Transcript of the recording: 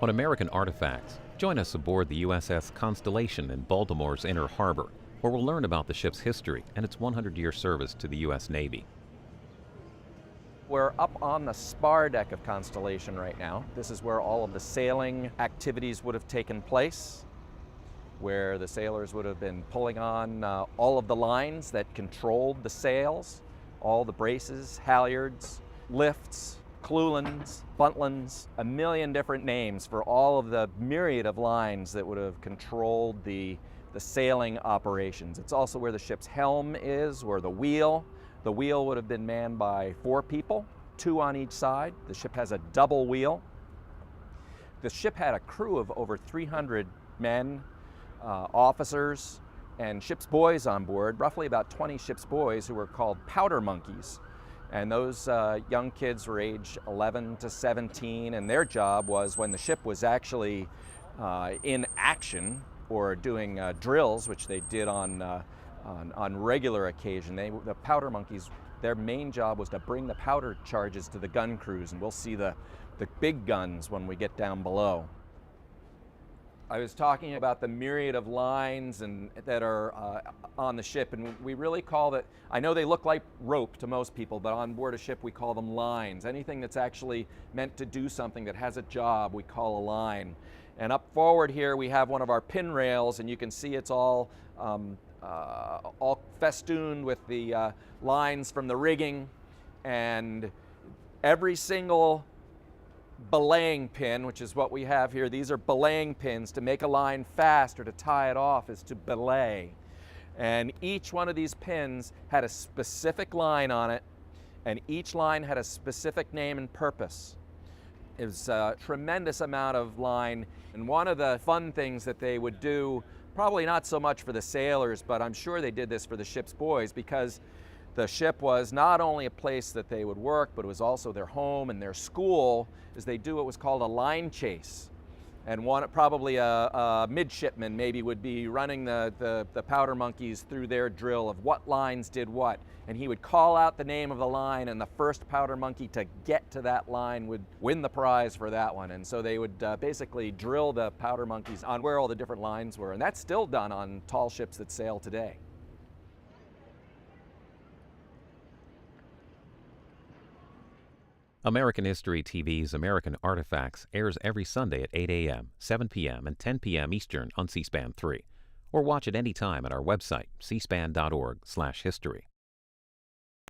On American Artifacts, join us aboard the USS Constellation in Baltimore's Inner Harbor, where we'll learn about the ship's history and its 100-year service to the U.S. Navy. We're up on the Spar Deck of Constellation right now. This is where all of the sailing activities would have taken place, where the sailors would have been pulling on all of the lines that controlled the sails, all the braces, halyards, lifts, clewlines, buntlines, a million different names for all of the myriad of lines that would have controlled the sailing operations. It's also where the ship's helm is, or the wheel. The wheel would have been manned by 4 people, 2 on each side. The ship has a double wheel. The ship had a crew of over 300 men, officers, and ship's boys on board, roughly about 20 ship's boys who were called powder monkeys. And those young kids were aged 11 to 17, and their job was, when the ship was actually in action or doing drills, which they did on regular occasion, the powder monkeys, their main job was to bring the powder charges to the gun crews, and we'll see the big guns when we get down below. I was talking about the myriad of lines that are on the ship, and we really call it, I know they look like rope to most people, but on board a ship we call them lines. Anything that's actually meant to do something, that has a job, we call a line. And up forward here we have one of our pin rails, and you can see it's all festooned with the lines from the rigging, and every single belaying pin, which is what we have here, these are belaying pins. To make a line fast or to tie it off is to belay. And each one of these pins had a specific line on it, and each line had a specific name and purpose. It was a tremendous amount of line, and one of the fun things that they would do, probably not so much for the sailors, but I'm sure they did this for the ship's boys, because the ship was not only a place that they would work, but it was also their home and their school, is they do what was called a line chase. And probably a midshipman maybe would be running the powder monkeys through their drill of what lines did what. And he would call out the name of the line, and the first powder monkey to get to that line would win the prize for that one. And so they would basically drill the powder monkeys on where all the different lines were. And that's still done on tall ships that sail today. American History TV's American Artifacts airs every Sunday at 8 a.m., 7 p.m., and 10 p.m. Eastern on C-SPAN 3. Or watch it anytime at our website, cspan.org/history.